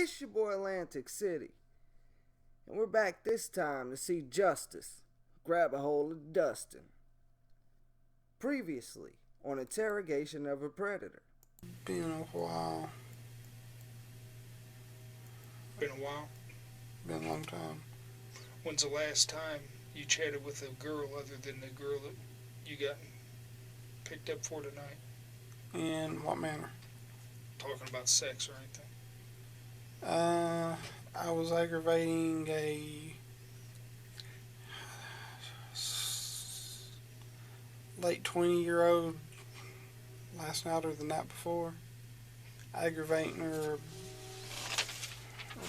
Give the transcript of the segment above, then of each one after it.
It's your boy Lantic City, and we're back this time to see justice grab a hold of Dustin. Previously on Interrogation of a Predator. Been a while. Been a while. Been a long time. When's the last time you chatted with a girl other than the girl that you got picked up for tonight? In what manner? Talking about sex or anything? I was aggravating a late 20-year-old last night or the night before. Aggravating her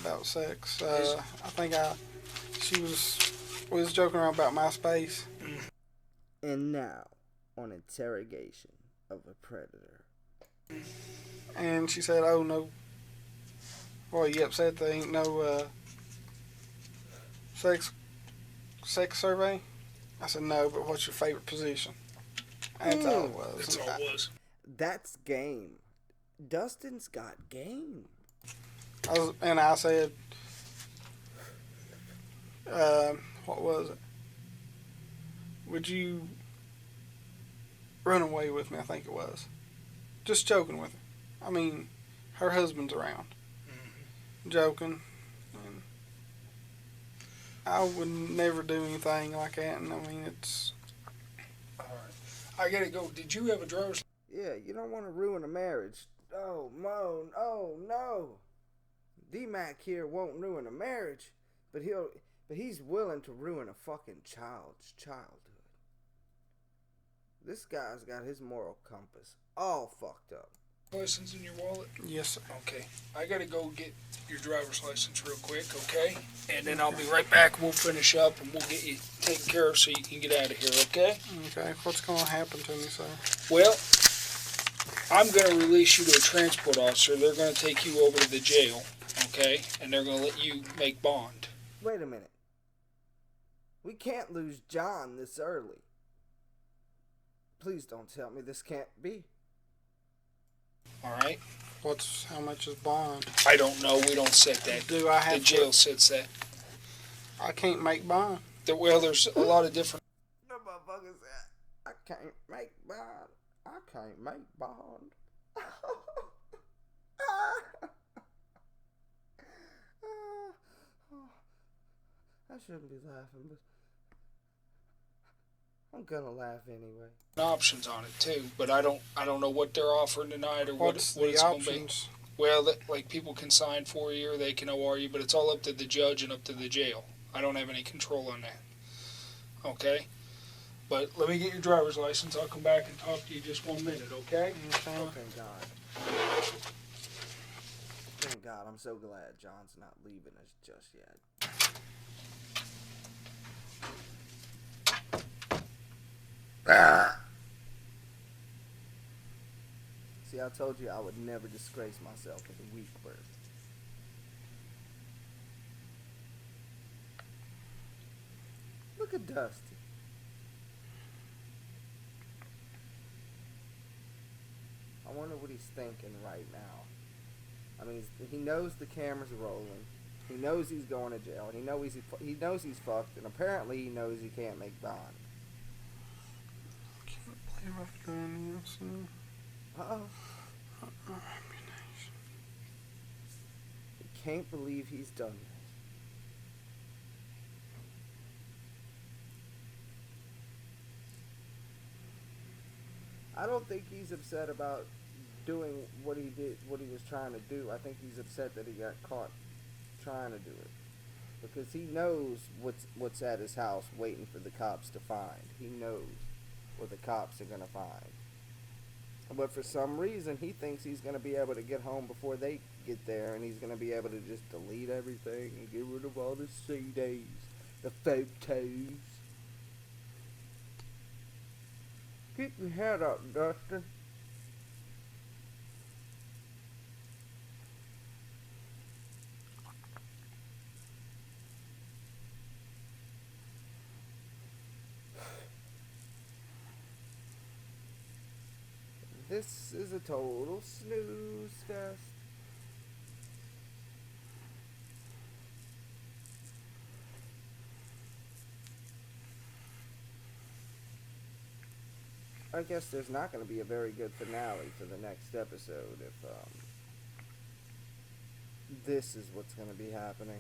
about sex. I think she was joking around about MySpace. And now on Interrogation of a Predator. And she said, "Oh no. Well, you upset there ain't no sex survey?" I said, "No, but what's your favorite position?" That's all it was. That's all it was. That's game. Dustin's got game. I said, what was it? Would you run away with me? I think it was. Just joking with her. I mean, her husband's around. Joking. And I would never do anything like that, and I mean, it's... Alright. I gotta go. Did you have a driver's... Yeah, you don't want to ruin a marriage. Oh, Moan. Oh, no. D-Mac here won't ruin a marriage, but he's willing to ruin a fucking child's childhood. This guy's got his moral compass all fucked up. license in your wallet? Yes, sir. Okay. I gotta go get your driver's license real quick, okay? And then I'll be right back. We'll finish up and we'll get you taken care of so you can get out of here, okay? Okay. What's going to happen to me, sir? Well, I'm going to release you to a transport officer. They're going to take you over to the jail, okay? And they're going to let you make bond. Wait a minute. We can't lose John this early. Please don't tell me this can't be. All right? How much is bond? I don't know. We don't set that. Do I have the jail sets that. I can't make bond. Well, there's a lot of different... The motherfucker said, I can't make bond. I can't make bond. I shouldn't be laughing, but I'm gonna laugh anyway. Options on it too, but I don't know what they're offering tonight or what it's going to be. Well, like people can sign for you or they can OR you, but it's all up to the judge and up to the jail. I don't have any control on that. Okay? But let me get your driver's license. I'll come back and talk to you just 1 minute, okay? Okay. Oh, thank God. Thank God. I'm so glad John's not leaving us just yet. See, I told you I would never disgrace myself with a weak birth. Look at Dusty. I wonder what he's thinking right now. I mean, he knows the camera's rolling. He knows he's going to jail. And he knows he's fucked. And apparently he knows he can't make bond. Can't believe I've done this. Uh-oh. He can't believe he's done this. I don't think he's upset about doing what he was trying to do. I think he's upset that he got caught trying to do it. Because he knows what's at his house waiting for the cops to find. He knows what the cops are going to find. But for some reason, he thinks he's going to be able to get home before they get there, and he's going to be able to just delete everything and get rid of all the CDs, the photos. Keep your head up, Dustin. This is a total snooze fest. I guess there's not going to be a very good finale for the next episode if this is what's going to be happening.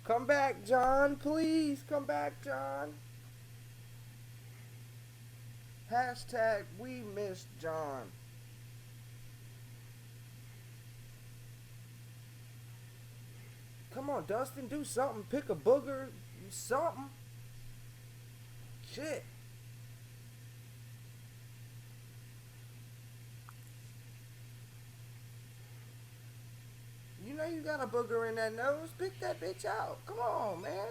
Come back, John. Please, come back, John. Hashtag we miss John. Come on, Dustin, do something. Pick a booger. Something. Shit. You know you got a booger in that nose. Pick that bitch out. Come on, man.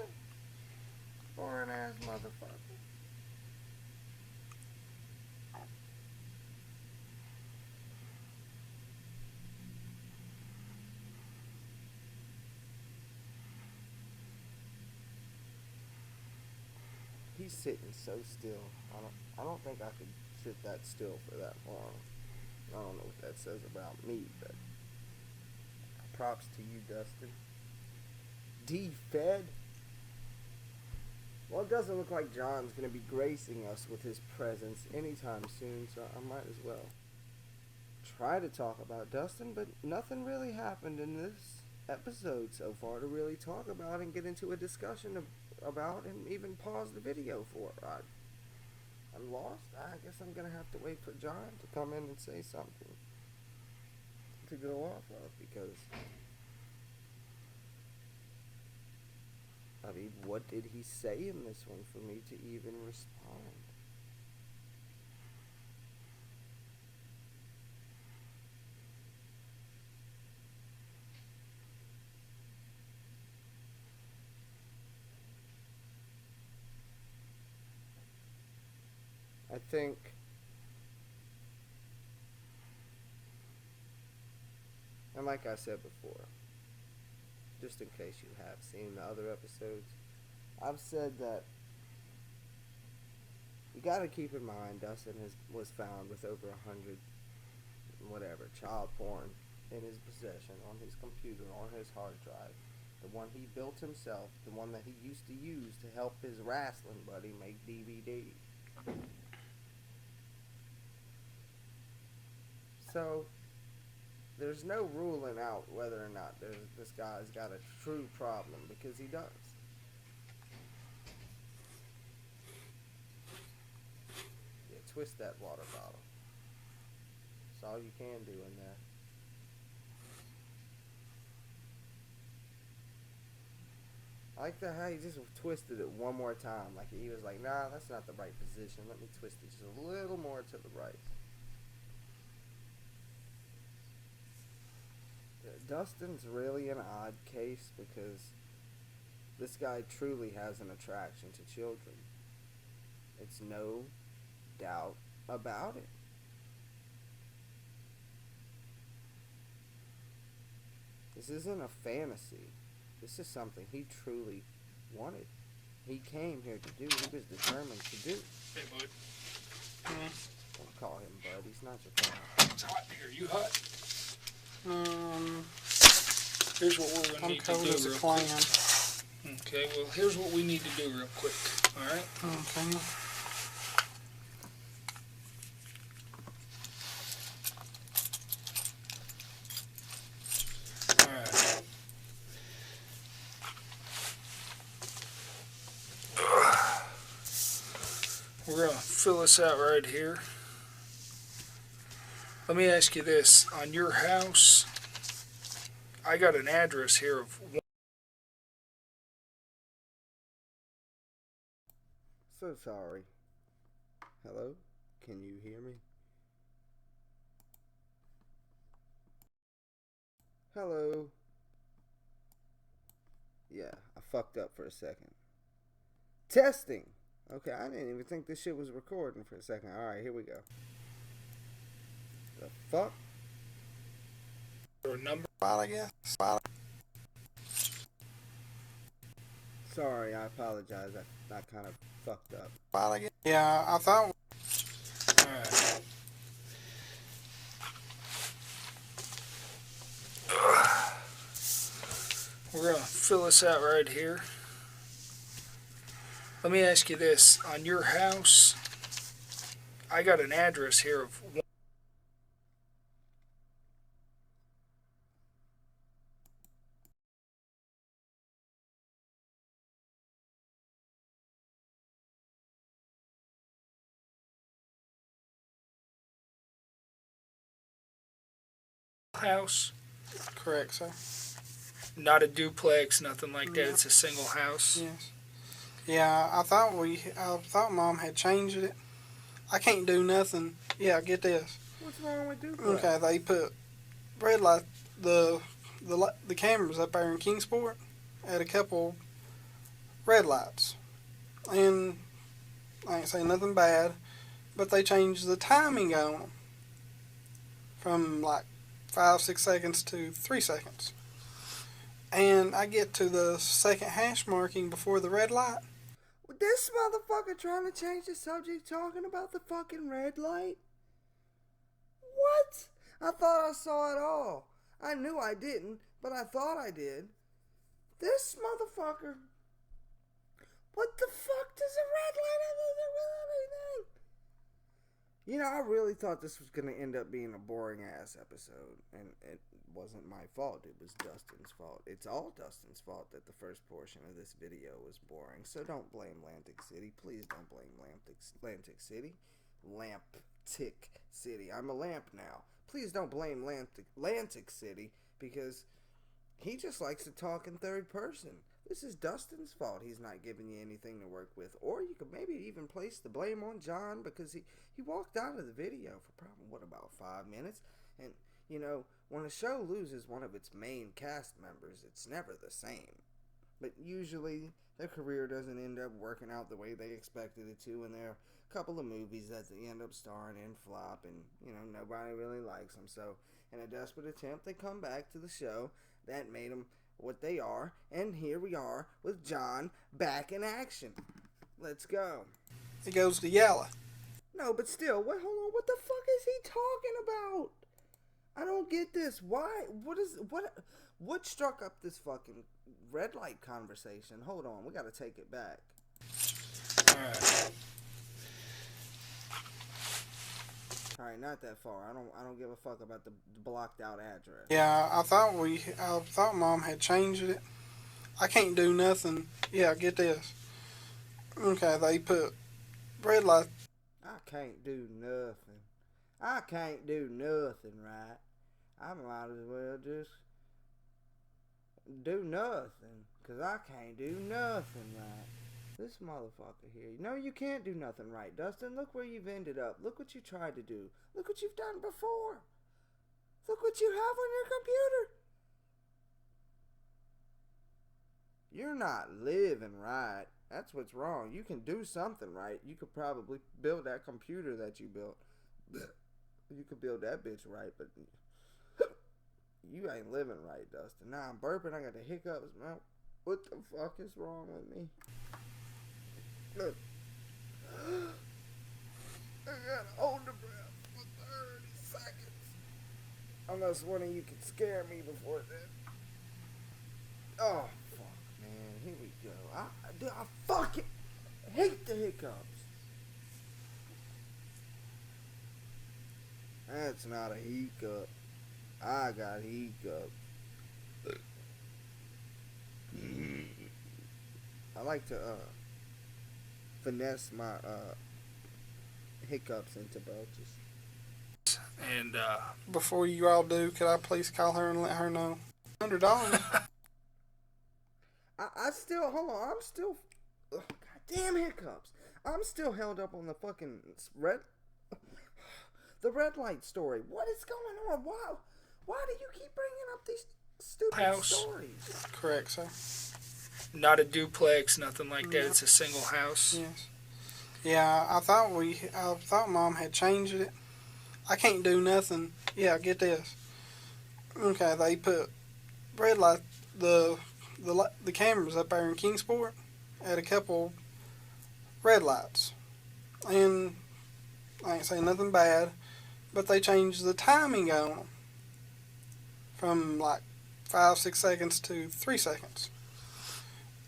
Foreign ass motherfucker. He's sitting so still. I don't think I could sit that still for that long. I don't know what that says about me, but props to you, Dustin. D-Fed. Well, it doesn't look like John's going to be gracing us with his presence anytime soon, so I might as well try to talk about Dustin, but nothing really happened in this episode so far to really talk about and get into a discussion about and even pause the video for. I'm lost. I guess I'm going to have to wait for John to come in and say something to go off of, because I mean, what did he say in this one for me to even respond? I think and like I said before, just in case you have seen the other episodes, I've said that you gotta keep in mind Dustin was found with over 100 whatever child porn in his possession, on his computer, on his hard drive. The one he built himself, the one that he used to use to help his wrestling buddy make DVDs. So there's no ruling out whether or not this guy's got a true problem, because he does. Yeah, twist that water bottle. That's all you can do in there. I like how he just twisted it one more time. Like he was like, nah, that's not the right position. Let me twist it just a little more to the right. Dustin's really an odd case, because this guy truly has an attraction to children. It's no doubt about it. This isn't a fantasy. This is something he truly wanted. He came here to do. He was determined to do. Hey, bud. Don't call him bud. He's not your friend. It's hot in here. You hot? Here's what we're gonna need to do real quick. Okay, well, here's what we need to do real quick. All right. Okay. All right. We're gonna fill this out right here. Let me ask you this: on your house, I got an address here of. So sorry. Hello? Can you hear me? Hello? Yeah, I fucked up for a second. Testing! Okay, I didn't even think this shit was recording for a second. Alright, here we go. The fuck? Or number? I guess. Sorry, I apologize. I kind of fucked up. Yeah, I thought. Alright. We're going to fill this out right here. Let me ask you this. On your house, I got an address here of house. Correct, sir. Not a duplex, nothing like that. It's a single house. Yes. Yeah, I thought Mom had changed it. I can't do nothing. Yeah, get this. What's wrong with duplex? Okay, they put red light the cameras up there in Kingsport at a couple red lights, and I ain't saying nothing bad, but they changed the timing on them from like 5-6 seconds to 3 seconds. And I get to the second hash marking before the red light. This motherfucker trying to change the subject talking about the fucking red light? What? I thought I saw it all. I knew I didn't, but I thought I did. This motherfucker. What the fuck does a red light have to do with anything? You know, I really thought this was going to end up being a boring ass episode, and it wasn't my fault. It was Dustin's fault. It's all Dustin's fault that the first portion of this video was boring. So don't blame Lantic City. Please don't blame Lantic City. Lamptic City. I'm a lamp now. Please don't blame Lantic City, because he just likes to talk in third person. This is Dustin's fault. He's not giving you anything to work with. Or you could maybe even place the blame on John, because he walked out of the video for probably, about 5 minutes. And, you know, when a show loses one of its main cast members, it's never the same. But usually, their career doesn't end up working out the way they expected it to, and there are a couple of movies that they end up starring in flop, and, you know, nobody really likes them. So, in a desperate attempt, they come back to the show that made them what they are, and here we are with John back in action. Let's go. It goes to Yalla. No, but still, hold on, what the fuck is he talking about? I don't get this. Why? What struck up this fucking red light conversation? Hold on, we gotta take it back. Alright. Alright, not that far. I don't give a fuck about the blocked out address. Yeah, I thought Mom had changed it. I can't do nothing. Yeah, get this. Okay, they put red light. I can't do nothing. I can't do nothing, right? I might as well just do nothing, 'cause I can't do nothing right. This motherfucker here. No, you can't do nothing right, Dustin. Look where you've ended up. Look what you tried to do. Look what you've done before. Look what you have on your computer. You're not living right. That's what's wrong. You can do something right. You could probably build that computer that you built. You could build that bitch right, but you ain't living right, Dustin. Now I'm burping. I got the hiccups, man. What the fuck is wrong with me? Look. I gotta hold the breath for 30 seconds. Unless one of you can scare me before then. Oh, fuck, man. Here we go. I fucking hate the hiccups. That's not a hiccup. I got hiccups. I like to finesse my hiccups into belches. And Before you all do, could I please call her and let her know? $100. I still, hold on, I'm still, goddamn hiccups. I'm still held up on the fucking the red light story. What is going on? Why do you keep bringing up these stupid stories? Correct, sir. Not a duplex, nothing like that. It's a single house. Yes. Yeah, I thought Mom had changed it. I can't do nothing. Yeah, get this. Okay, they put red light the cameras up there in Kingsport at a couple red lights. And I ain't saying nothing bad, but they changed the timing on them from like 5-6 seconds to 3 seconds.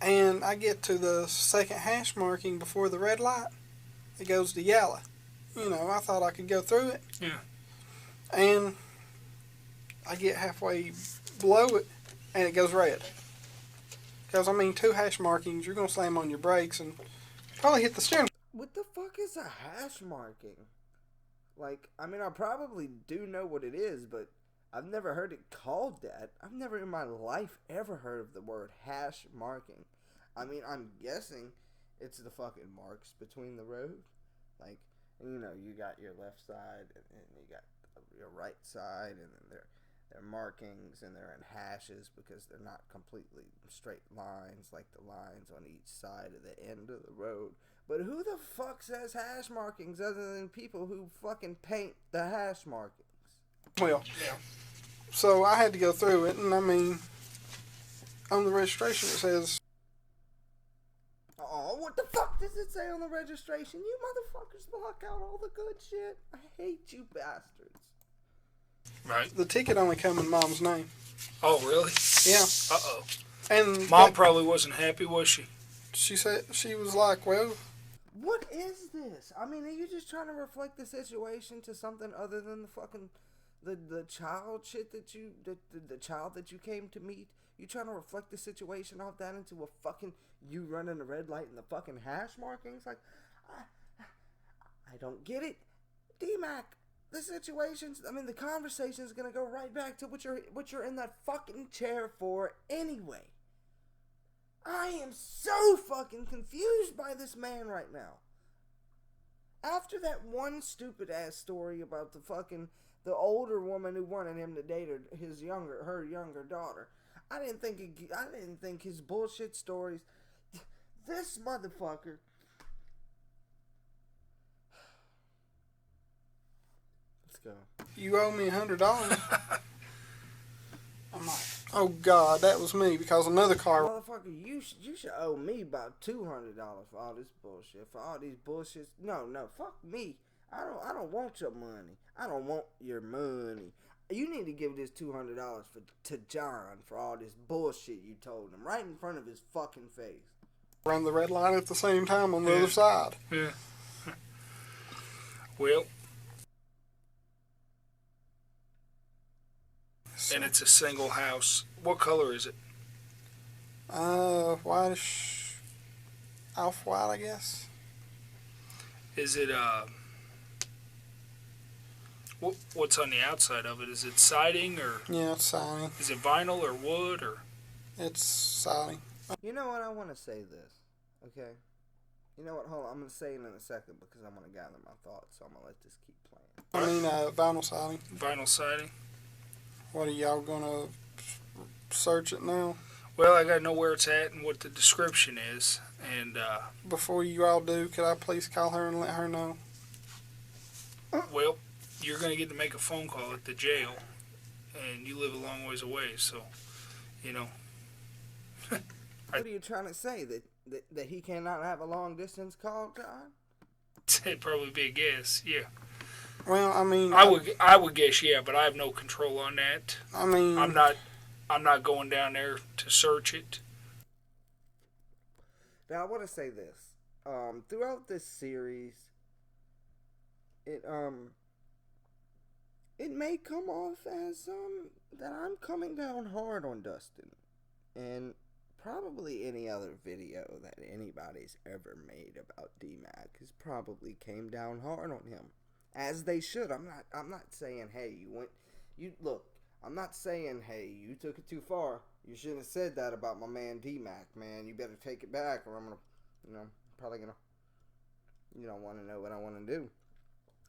And I get to the second hash marking before the red light. It goes to yellow. You know, I thought I could go through it. Yeah. And I get halfway below it, and it goes red. Because, I mean, 2 hash markings, you're going to slam on your brakes and probably hit the steering. What the fuck is a hash marking? Like, I mean, I probably do know what it is, but I've never heard it called that. I've never in my life ever heard of the word hash marking. I mean, I'm guessing it's the fucking marks between the road. Like, you know, you got your left side and you got your right side, and then they're markings and they're in hashes because they're not completely straight lines like the lines on each side of the end of the road. But who the fuck says hash markings other than people who fucking paint the hash markings? Well, yeah. So I had to go through it, and I mean, on the registration it says... Oh, what the fuck does it say on the registration? You motherfuckers block out all the good shit. I hate you bastards. Right. The ticket only come in Mom's name. Oh, really? Yeah. Uh-oh. And Mom probably wasn't happy, was she? She said, she was like, well... What is this? I mean, are you just trying to reflect the situation to something other than the fucking... The child shit that you... The child that you came to meet? You trying to reflect the situation off that into a fucking... You running a red light and the fucking hash markings? Like, I don't get it. D-Mac, the situation's... I mean, the conversation's gonna go right back to what you're in that fucking chair for anyway. I am so fucking confused by this man right now. After that one stupid ass story about the older woman who wanted him to date her younger daughter, I didn't think his bullshit stories. This motherfucker. Let's go. You owe me $100. I'm like, oh God, that was me, because another car... Motherfucker, you should owe me about $200 for all this bullshit. For all these bullshits. No, fuck me. I don't want your money. I don't want your money. You need to give this $200 to John for all this bullshit you told him right in front of his fucking face. Run the red light at the same time on the other side. Yeah. Well... And it's a single house. What color is it? Whitish, off-white, I guess. Is it, what's on the outside of it? Is it siding or? Yeah, it's siding. Is it vinyl or wood or? It's siding. You know what? I want to say this, okay? You know what? Hold on. I'm going to say it in a second because I want to gather my thoughts, so I'm going to let this keep playing. I mean, vinyl siding. Vinyl siding. What are y'all gonna search it now? Well, I gotta know where it's at and what the description is. And before you all do, could I please call her and let her know? Well, you're gonna get to make a phone call at the jail, and you live a long ways away, so you know. What are you trying to say? That he cannot have a long distance call, John? It'd probably be a guess, yeah. Well, I mean, I would guess, yeah, but I have no control on that. I mean, I'm not going down there to search it. Now I want to say this. Throughout this series, it may come off as that I'm coming down hard on Dustin, and probably any other video that anybody's ever made about D-Mac has probably came down hard on him. As they should. I'm not saying, hey, I'm not saying, hey, you took it too far. You shouldn't have said that about my man D-Mac, man. You better take it back, or I'm probably gonna, want to know what I want to do.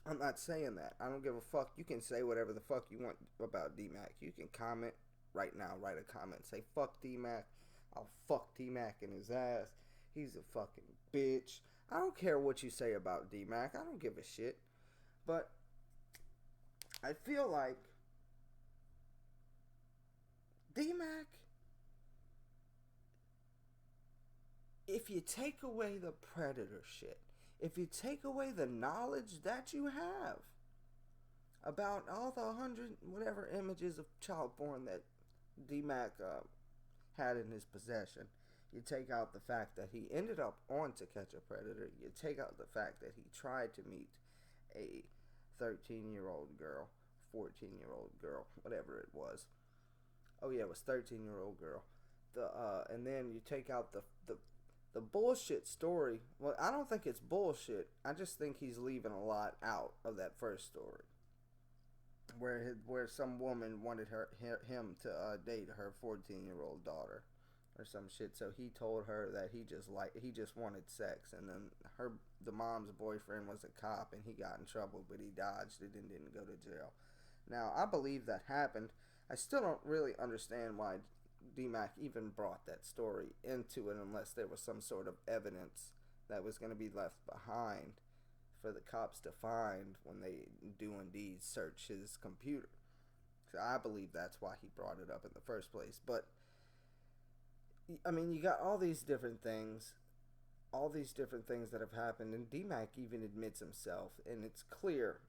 I'm not saying that. I don't give a fuck. You can say whatever the fuck you want about D-Mac. You can comment right now. Write a comment. Say, fuck D-Mac. I'll fuck D-Mac in his ass. He's a fucking bitch. I don't care what you say about D-Mac. I don't give a shit. But I feel like D-Mac, if you take away the predator shit, if you take away the knowledge that you have about all the 100 whatever images of child porn that D-Mac had in his possession, you take out the fact that he ended up on To Catch a Predator, you take out the fact that he tried to meet a 13-year-old girl, 14-year-old girl, whatever it was. Oh yeah, it was 13-year-old girl. And then you take out the bullshit story. Well, I don't think it's bullshit. I just think he's leaving a lot out of that first story, where some woman wanted him to date her 14-year-old daughter, or some shit. So he told her that he just wanted sex, and then the mom's boyfriend was a cop, and he got in trouble, but he dodged it and didn't go to jail. Now I believe that happened. I still don't really understand why D-Mac even brought that story into it, unless there was some sort of evidence that was going to be left behind for the cops to find when they do indeed search his computer. So I believe that's why he brought it up in the first place. But I mean, you got all these different things that have happened, and D-Mac even admits himself, and it's clear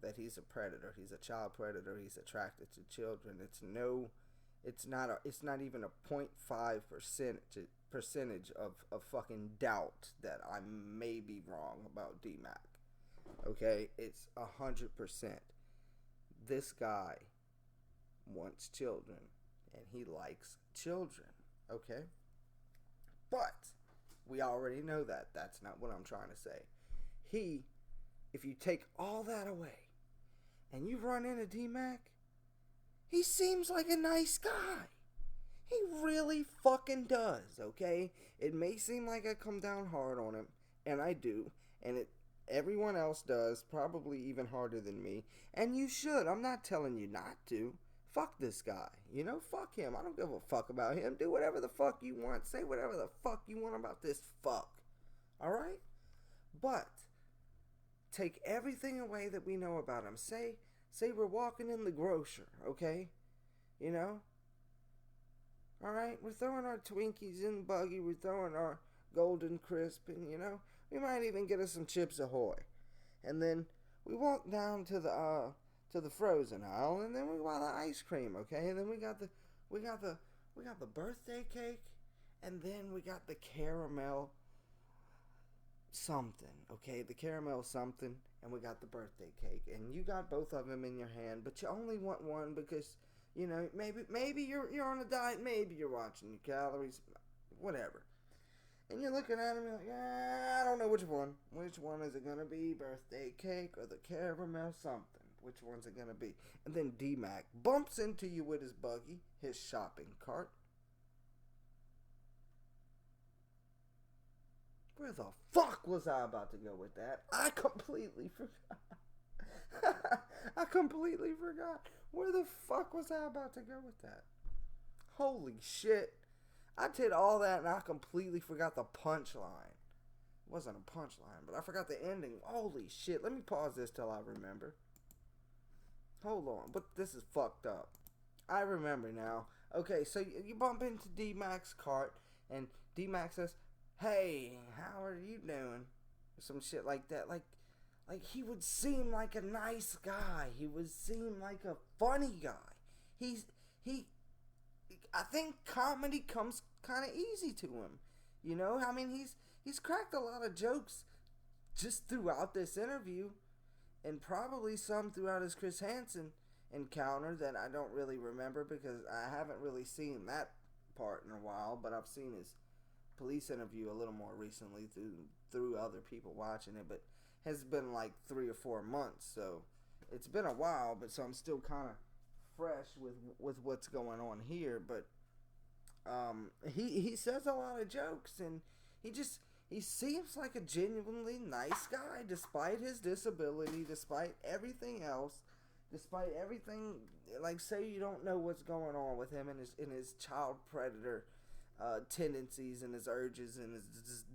that he's a predator. He's a child predator. He's attracted to children. It's not even a 0.5% percentage of fucking doubt that I may be wrong about D-Mac. Okay, it's 100%. This guy wants children, and he likes children. Okay, but we already know that. That's not what I'm trying to say. If you take all that away, and you run into D-Mac, he seems like a nice guy. He really fucking does, okay? It may seem like I come down hard on him, and I do, and everyone else does, probably even harder than me, and you should. I'm not telling you not to. Fuck this guy, fuck him. I don't give a fuck about him. Do whatever the fuck you want. Say whatever the fuck you want about this fuck. Alright? But take everything away that we know about him. Say we're walking in the grocer, okay? Alright? We're throwing our Twinkies in the buggy. We're throwing our Golden Crisp. And, we might even get us some Chips Ahoy. And then we walk down to the frozen aisle. And then we buy the ice cream, okay? And then we got the birthday cake. And then we got the caramel something, okay? The caramel something, and we got the birthday cake, and you got both of them in your hand, but you only want one because maybe you're on a diet, maybe you're watching your calories, whatever, and you're looking at them, you're like, I don't know which one is it gonna be, birthday cake or the caramel something? Which one's it gonna be? And then D-Mac bumps into you with his buggy, his shopping cart. Where the fuck was I about to go with that? I completely forgot. Where the fuck was I about to go with that? Holy shit. I did all that and I completely forgot the punchline. It wasn't a punchline, but I forgot the ending. Holy shit. Let me pause this till I remember. Hold on. But this is fucked up. I remember now. Okay, so you bump into D-Mac's cart and D-Mac says, hey, how are you doing? Or some shit like that. Like he would seem like a nice guy. He would seem like a funny guy. I think comedy comes kind of easy to him. I mean, he's cracked a lot of jokes just throughout this interview, and probably some throughout his Chris Hansen encounter that I don't really remember because I haven't really seen that part in a while, but I've seen his police interview a little more recently through other people watching it, but has been like 3 or 4 months, so it's been a while, but so I'm still kind of fresh with what's going on here. But he says a lot of jokes, and he seems like a genuinely nice guy despite his disability, despite everything else, despite everything. Like, say you don't know what's going on with him and his child predator tendencies and his urges and his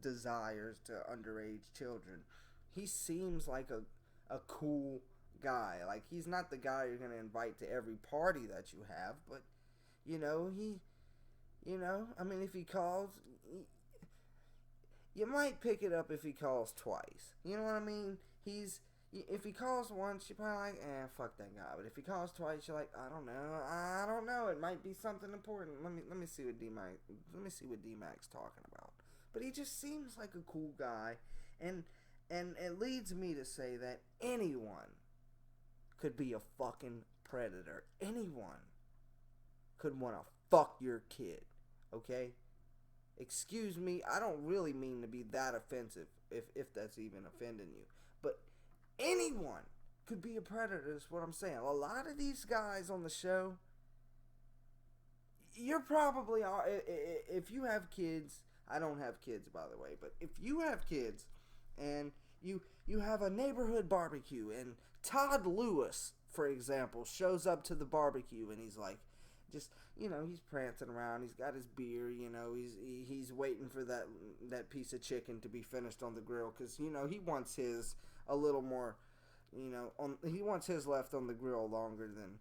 desires to underage children. He seems like a cool guy. Like, he's not the guy you're going to invite to every party that you have, but, I mean, if he calls, you might pick it up if he calls twice. You know what I mean? If he calls once, you're probably like, fuck that guy. But if he calls twice, you're like, I don't know. It might be something important. Let me see what D-Mac's talking about. But he just seems like a cool guy, and it leads me to say that anyone could be a fucking predator. Anyone could want to fuck your kid. Okay? Excuse me, I don't really mean to be that offensive, if that's even offending you. But anyone could be a predator, is what I'm saying. A lot of these guys on the show, you're probably, if you have kids, I don't have kids, by the way, but if you have kids, and you have a neighborhood barbecue, and Todd Lewis, for example, shows up to the barbecue, and he's like, just, he's prancing around, he's got his beer, he's waiting for that piece of chicken to be finished on the grill, because, he wants his a little more, he wants his left on the grill longer than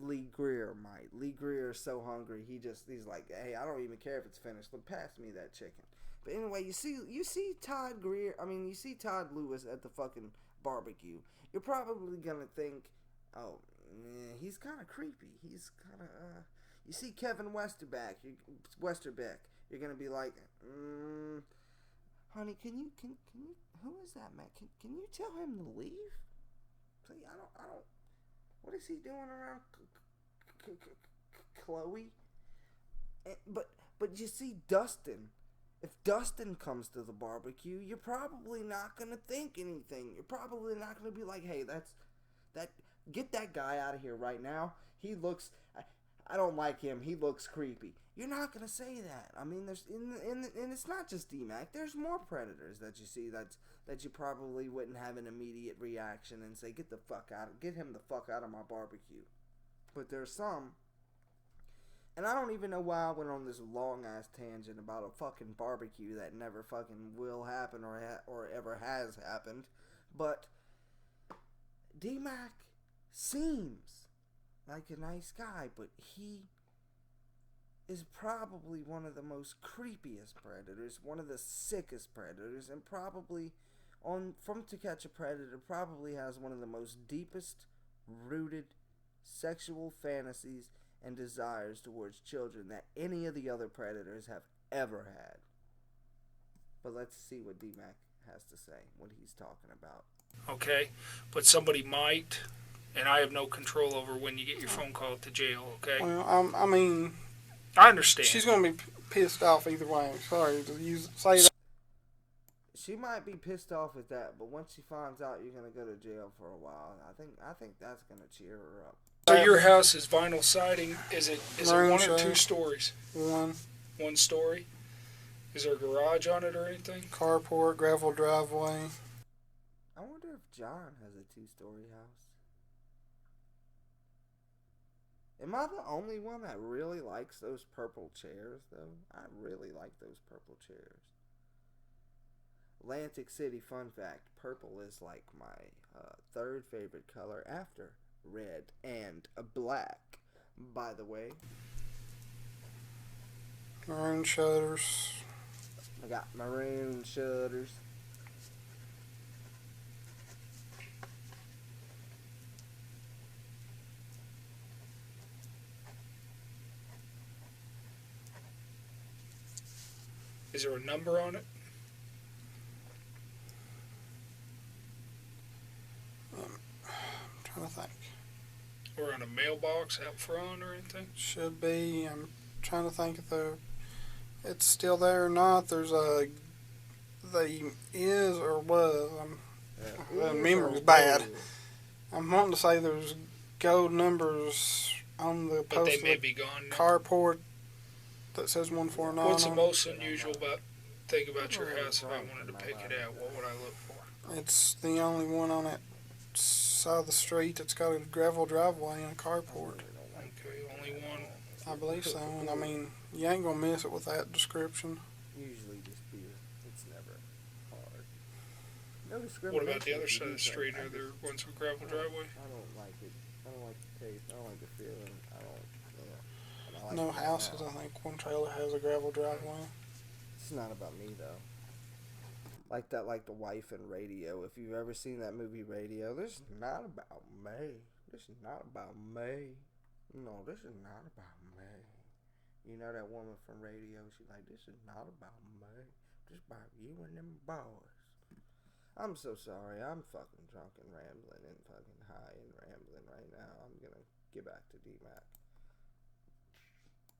Lee Greer might. Lee Greer is so hungry, he's like, hey, I don't even care if it's finished, but pass me that chicken. But anyway, you see Todd Lewis at the fucking barbecue. You're probably gonna think, oh, he's kind of creepy. He's kind of, you see Kevin Westerbeck, you're gonna be like, honey, can you, who is that man? Can you tell him to leave? Please, I don't, what is he doing around Chloe? But you see Dustin. If Dustin comes to the barbecue, you're probably not gonna think anything. You're probably not gonna be like, hey, get that guy out of here right now. He looks, I don't like him. He looks creepy. You're not gonna say that. I mean, and it's not just D-Mac. There's more predators that you see that you probably wouldn't have an immediate reaction and say, get him the fuck out of my barbecue. But there's some, and I don't even know why I went on this long ass tangent about a fucking barbecue that never fucking will happen or ever has happened. But D-Mac seems like a nice guy, but he is probably one of the most creepiest predators, one of the sickest predators, and probably from To Catch a Predator probably has one of the most deepest rooted sexual fantasies and desires towards children that any of the other predators have ever had. But let's see what D-Mac has to say, what he's talking about. Okay, but somebody might, and I have no control over when you get your phone call to jail, okay? Well, I mean, I understand. She's going to be pissed off either way. Sorry to say that. She might be pissed off with that, but once she finds out you're going to go to jail for a while, I think that's going to cheer her up. So your house is vinyl siding. Is it one or two stories? One. One story? Is there a garage on it or anything? Carport, gravel driveway. I wonder if John has a 2-story house. Am I the only one that really likes those purple chairs, though? I really like those purple chairs. Lantic City, fun fact, purple is like my third favorite color after red and black, by the way. Maroon shutters. I got maroon shutters. Is there a number on it? I'm trying to think. Or on a mailbox out front or anything? Should be. I'm trying to think if it's still there or not. There's a... They is or was. The memory's bad. I'm wanting to say there's gold numbers on the post. But they may be gone now. Carport that says 149. What's the most unusual thing about your house if I wanted to pick it out? What would I look for? It's the only one on that side of the street that's got a gravel driveway and a carport. Okay, only one. I believe so. And I mean, you ain't gonna miss it with that description. Usually just beer. It's never hard. No discrimination. What about the other side of the street? Are there ones with gravel driveway? I don't like it. I don't like the taste. I don't like the feeling. I don't like No houses. I think one trailer has a gravel driveway. It's not about me though. Like that, like the wife in Radio. If you've ever seen that movie Radio, this is not about me. This is not about me. No, this is not about me. You know that woman from Radio? She's like, this is not about me. This is about you and them boys. I'm so sorry. I'm fucking drunk and rambling and fucking high and rambling right now. I'm gonna get back to D-Mac.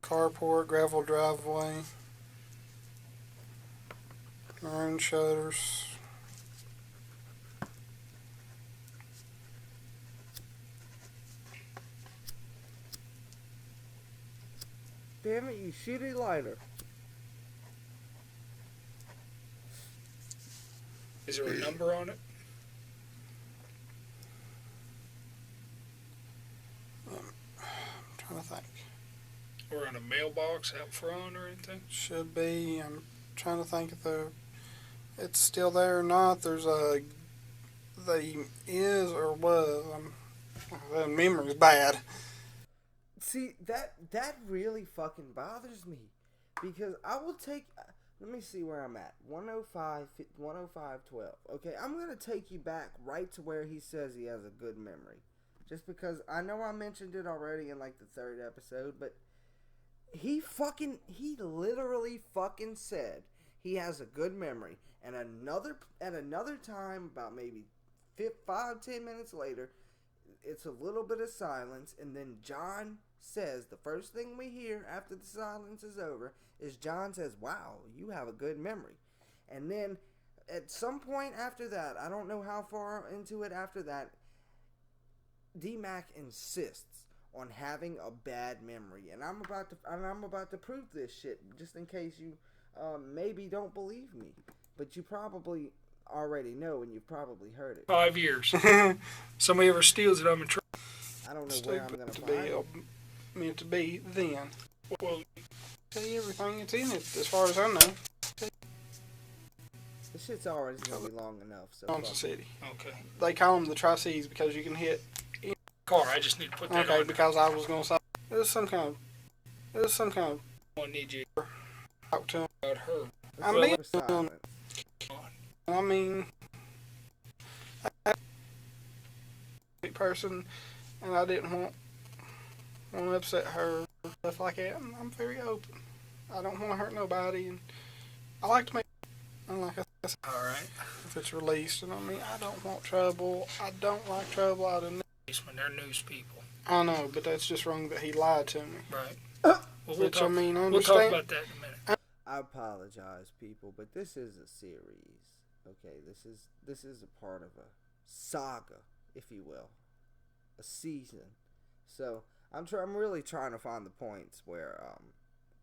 Carport, gravel driveway, maroon shutters. Damn it, you shitty lighter. Is there a number on it? I'm trying to think. Or in a mailbox out front or anything? Should be. I'm trying to think if it's still there or not. There's a... They is or was. The memory's bad. See, that really fucking bothers me. Because I will take... Let me see where I'm at. 105.12. Okay, I'm going to take you back right to where he says he has a good memory. Just because I know I mentioned it already in like the 3rd episode, but he literally fucking said he has a good memory. And another time, about maybe 5-10 minutes later, it's a little bit of silence, and then John says, the first thing we hear after the silence is over is John says, wow, you have a good memory. And then at some point after that, I don't know how far into it after that, D-Mac insists on having a bad memory, and I'm about to prove this shit, just in case you maybe don't believe me, but you probably already know, and you've probably heard it. 5 years. Somebody ever steals it, I'm in trouble. I don't know where I'm gonna find it. Meant to be then. Well, Tell you everything that's in it, as far as I know. This shit's already gonna be long enough. So Kansas City. okay. They call them the Tri-Cities because you can hit. Car, I just need to put that Okay, on. because I was gonna say there's some kind of. I need you Talk to him. about her. I Well, mean, we're silent. I mean, I'm a person, and I didn't want to upset her, stuff like that. I'm very open. I don't want to hurt nobody, and I like to make. And like I said, All right. if it's released, and I mean, I don't want trouble. I don't like trouble. I don't. When they're news people. I know, but that's just wrong that he lied to me. Right. Well, Which I mean, we'll understand. talk about that in a minute. I apologize, people, but this is a series. Okay, this is a part of a saga, if you will, a season. So I'm really trying to find the points where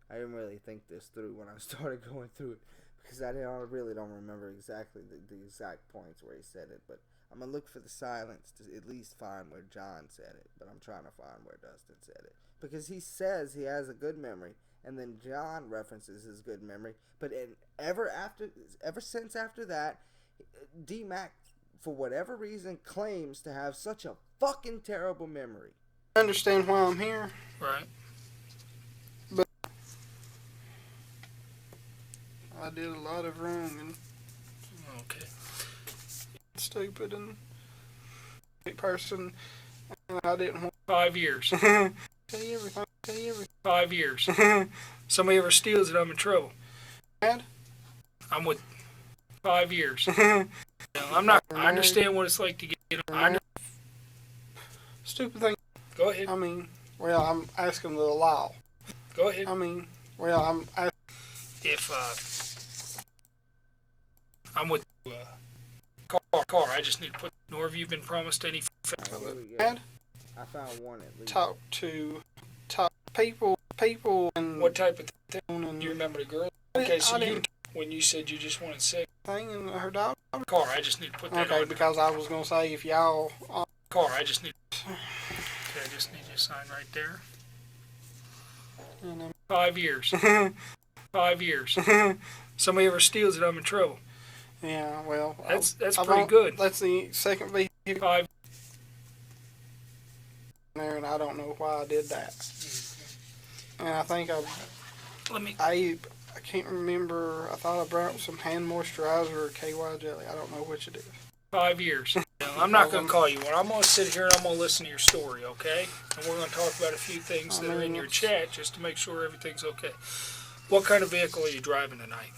I didn't really think this through when I started going through it, because I really don't remember exactly the exact points where he said it. But I'm gonna look for the silence to at least find where John said it. But I'm trying to find where Dustin said it, because he says he has a good memory. And then John references his good memory. But ever since after that, D-Mac, for whatever reason, claims to have such a fucking terrible memory. I understand why I'm here. Right. But I did a lot of wrong and Okay. stupid and a person, and I didn't want 5 years. to tell you everything. 5 years. Somebody ever steals it, I'm in trouble. Dad? I'm with 5 years. I'm not. I understand what it's like to get. I know. Stupid thing. Go ahead. I mean, well, I'm asking the law. Go ahead. I mean, well, I'm asking. If I'm with car, I just need to put. Nor have you been promised any. Here we go. Dad? I found one at least. Talk people, and What type of thing? and You remember the girl? I Okay, so didn't- when you said you just wanted sex. thing and her dog. Car, I just need to put that Okay, on. because I was gonna say if y'all. Car, I just need. Okay, I just need you to sign right there. 5 years. 5 years. Somebody ever steals it, I'm in trouble. Yeah, well, That's I pretty won't- good. That's the second vehicle 5. there, and I don't know why I did that. And I think Let me. I can't remember. I thought I brought some hand moisturizer or KY jelly. I don't know which it is. 5 years. I'm not going to call you one. I'm going to sit here and I'm going to listen to your story, okay? And we're going to talk about a few things that are in your chat just to make sure everything's okay. What kind of vehicle are you driving tonight?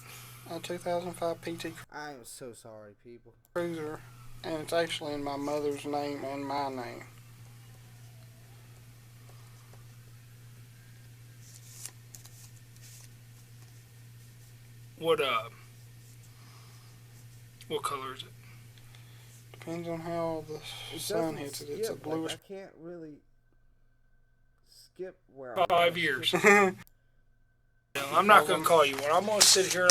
A 2005 PT. I am so sorry, people. Cruiser, and it's actually in my mother's name and my name. What color is it? Depends on how the sun hits it. It's a bluish. Like, I can't really skip where I'm 5 years. I'm not going to call you one. I'm going to sit here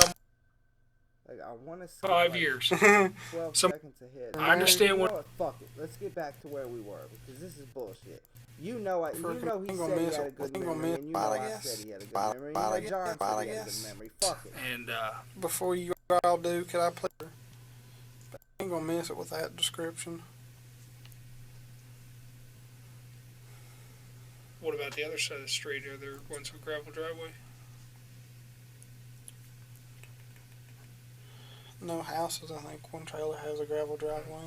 and I want to skip 5 years. 12 seconds ahead. I understand what. Fuck it. Let's get back to where we were because this is bullshit. You know he said he had a good memory, and you know I said he had a good memory. You know John said he had a good memory. Fuck it. And before you all do, could I play? I ain't gonna miss it with that description. what about the other side of the street? Are there ones with gravel driveway? No houses. I think one trailer has a gravel driveway.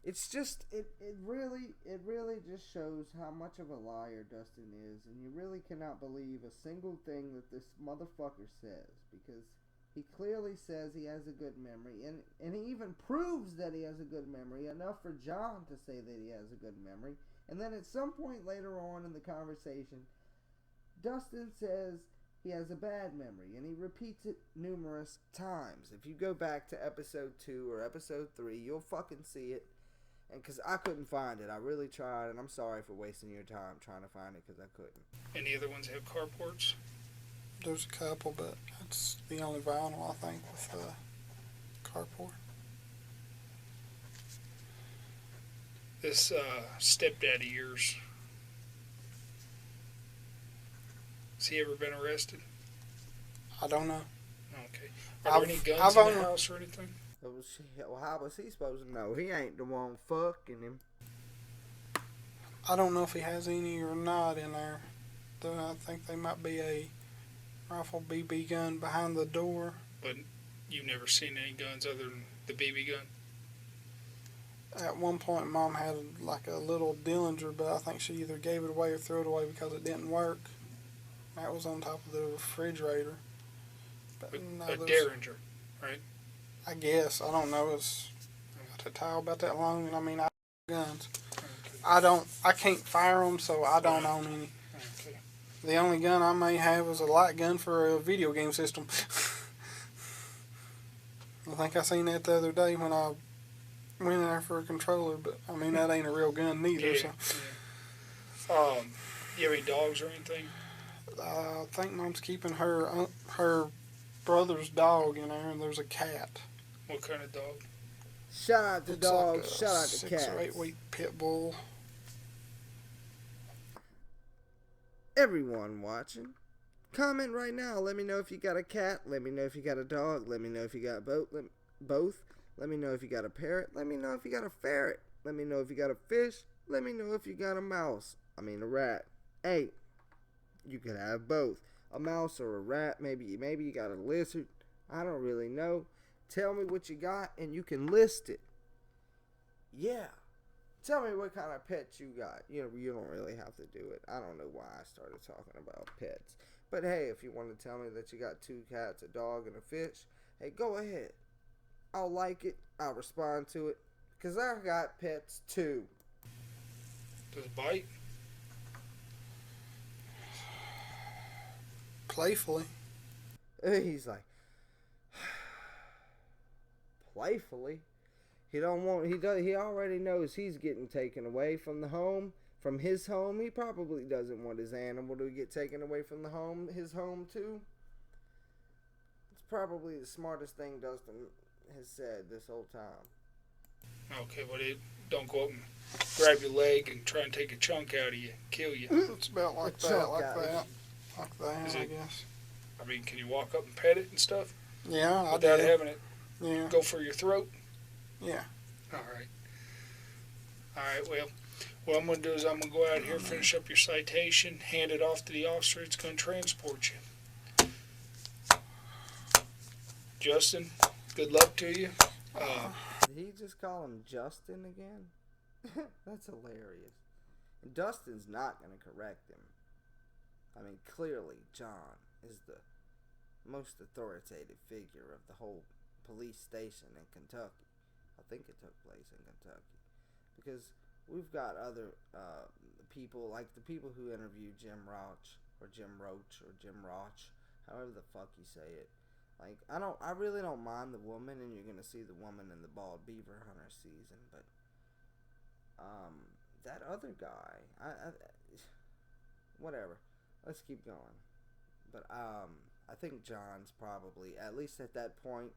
It's just it really just shows how much of a liar Dustin is, and you really cannot believe a single thing that this motherfucker says, because he clearly says he has a good memory, and he even proves that he has a good memory, enough for John to say that he has a good memory. And then at some point later on in the conversation, Dustin says he has a bad memory, and he repeats it numerous times. If you go back to episode 2 or episode 3, you'll fucking see it. And because I couldn't find it, I really tried, and I'm sorry for wasting your time trying to find it because I couldn't. Any other ones have carports? There's a couple, but that's the only vinyl, I think, with carport. This stepdad of yours, has he ever been arrested? I don't know. Okay. Are there any guns in the house or anything? Well, how was he supposed to know? He ain't the one fucking him. I don't know if he has any or not in there. I think there might be a rifle BB gun behind the door. But you've never seen any guns other than the BB gun? At one point, Mom had like a little Dillinger, but I think she either gave it away or threw it away because it didn't work. That was on top of the refrigerator. But a Derringer, right? I guess. I don't know. It's a tile about that long, and I mean, I have guns. Okay. I can't fire them, so I don't own any. Okay. The only gun I may have is a light gun for a video game system. I think I seen that the other day when I went in there for a controller, but I mean, that ain't a real gun neither. Yeah. So. You have any dogs or anything? I think Mom's keeping her brother's dog in there, and there's a cat. What kind of dog? Shout out to dogs, like shout out to cats. 6 or 8 week pit bull. Everyone watching, comment right now. Let me know if you got a cat. Let me know if you got a dog. Let me know if you got both. Let me know if you got a parrot. Let me know if you got a ferret. Let me know if you got a fish. Let me know if you got a mouse. I mean a rat. Hey, you could have both. A mouse or a rat. Maybe you got a lizard. I don't really know. Tell me what you got and you can list it. Yeah. Tell me what kind of pets you got. You know, you don't really have to do it. I don't know why I started talking about pets. But hey, if you want to tell me that you got 2 cats, a dog, and a fish, hey, go ahead. I'll like it. I'll respond to it. Because I got pets too. Does it bite? Playfully. He's like, playfully. He already knows he's getting taken away from the home, from his home. He probably doesn't want his animal to get taken away from his home too. It's probably the smartest thing Dustin has said this whole time. Okay, but don't go up and grab your leg and try and take a chunk out of you, kill you. It's about like that, I guess. I mean, can you walk up and pet it and stuff? Yeah, without having it go for your throat? Yeah. All right, well, What I'm going to do is I'm going to go out here, finish up your citation, hand it off to the officer that's going to transport you. Justin, good luck to you. Did he just call him Justin again? That's hilarious. And Dustin's not going to correct him. I mean, clearly, John is the most authoritative figure of the whole police station in Kentucky. I think it took place in Kentucky. Because we've got other people, like the people who interviewed Jim Roach, or Jim Roach, or Jim Roch, however the fuck you say it. Like, I really don't mind the woman, and you're gonna see the woman in the Bald Beaver Hunter season, but that other guy, whatever. Let's keep going. But I think John's probably, at least at that point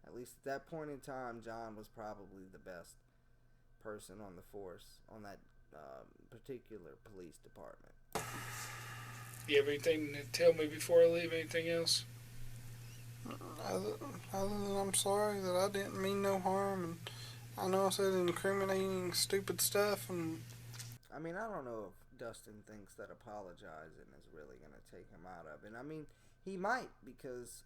in time, John was probably the best person on the force, on that particular police department. You have anything to tell me before I leave? Anything else? Other than I'm sorry that I didn't mean no harm, and I know I said incriminating, stupid stuff, and I mean, I don't know if Dustin thinks that apologizing is really going to take him out of it. I mean, he might, because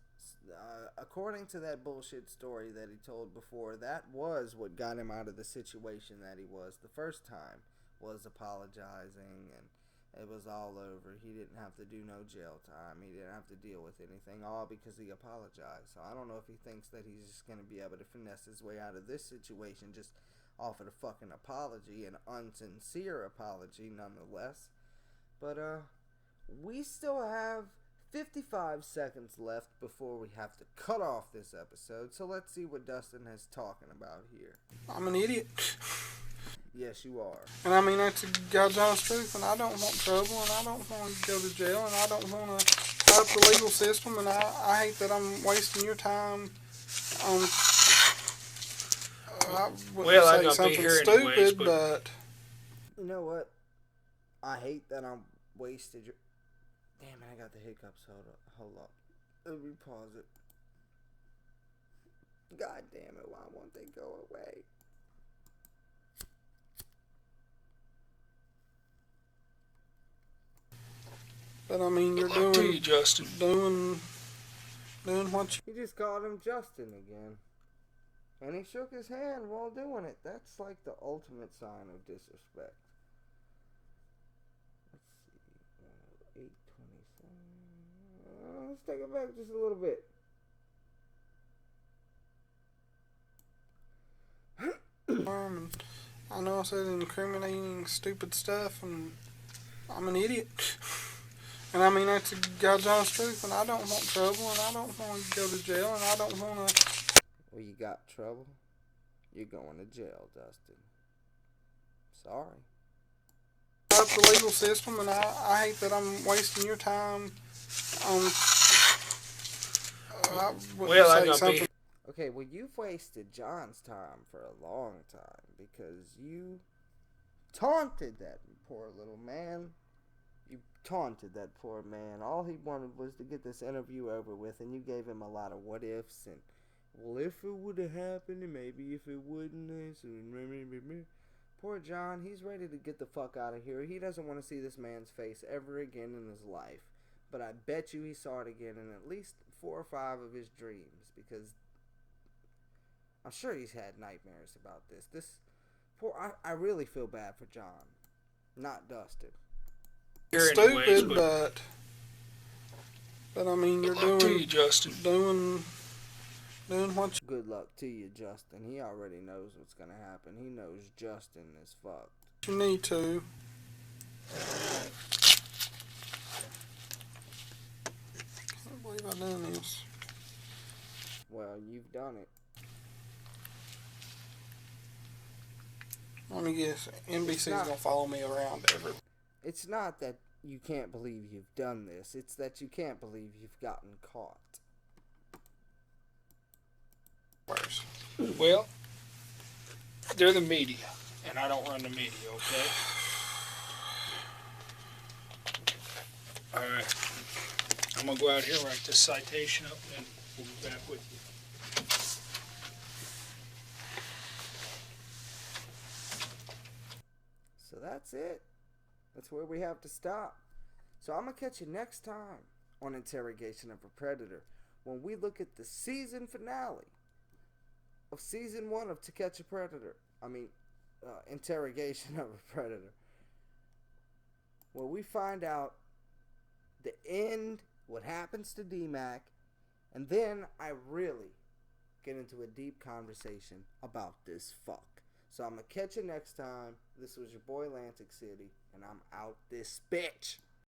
according to that bullshit story that he told before, that was what got him out of the situation that he was the first time, was apologizing, and it was all over. He didn't have to do no jail time. He didn't have to deal with anything, all because he apologized. So I don't know if he thinks that he's just going to be able to finesse his way out of this situation just off of a fucking apology, an unsincere apology nonetheless. But we still have 55 seconds left before we have to cut off this episode, so let's see what Dustin is talking about here. I'm an idiot. Yes, you are. And I mean, that's God's honest truth, and I don't want trouble, and I don't want to go to jail, and I don't want to tie up the legal system, and I hate that I'm wasting your time on... I wouldn't say something stupid, but... You know what? I hate that I'm wasted your... Damn it, I got the hiccups. Hold up. Let me pause it. God damn it, why won't they go away? But I mean, you're doing... to you, Justin. Doing what you... He just called him Justin again. And he shook his hand while doing it. That's like the ultimate sign of disrespect. Let's see. 8:27. Let's take it back just a little bit. I know I said incriminating, stupid stuff, and I'm an idiot. And I mean, that's God's honest truth, and I don't want trouble, and I don't want to go to jail, and I don't want to... Well, you got trouble? You're going to jail, Dustin. Sorry. Up the legal system, and I hate that I'm wasting your time on... Okay, well, you've wasted John's time for a long time because you taunted that poor little man. You taunted that poor man. All he wanted was to get this interview over with, and you gave him a lot of what ifs and, well, if it would have happened, and maybe if it wouldn't. Poor John, he's ready to get the fuck out of here. He doesn't want to see this man's face ever again in his life. But I bet you he saw it again in at least 4 or 5 of his dreams, because I'm sure he's had nightmares about this. I really feel bad for John, not Dustin. Stupid, but I mean, you're doing... to you, Justin. Doing what you... Good luck to you, Justin. He already knows what's gonna happen. He knows Justin is fucked. You need to. Can't believe I've done this. Well, you've done it. Let me guess, NBC's gonna follow me around ever. It's not that you can't believe you've done this. It's that you can't believe you've gotten caught. Worse. Well, they're the media, and I don't run the media, okay? Alright. I'm gonna go out here and write this citation up, and we'll be back with you. So So that's it. That's where we have to stop. So I'm going to catch you next time on Interrogation of a Predator when we look at the season finale of season 1 of To Catch a Predator. Interrogation of a Predator. Where we find out the end, what happens to D-Mac, and then I really get into a deep conversation about this fuck. So I'm going to catch you next time. This was your boy Lantic City, and I'm out this bitch.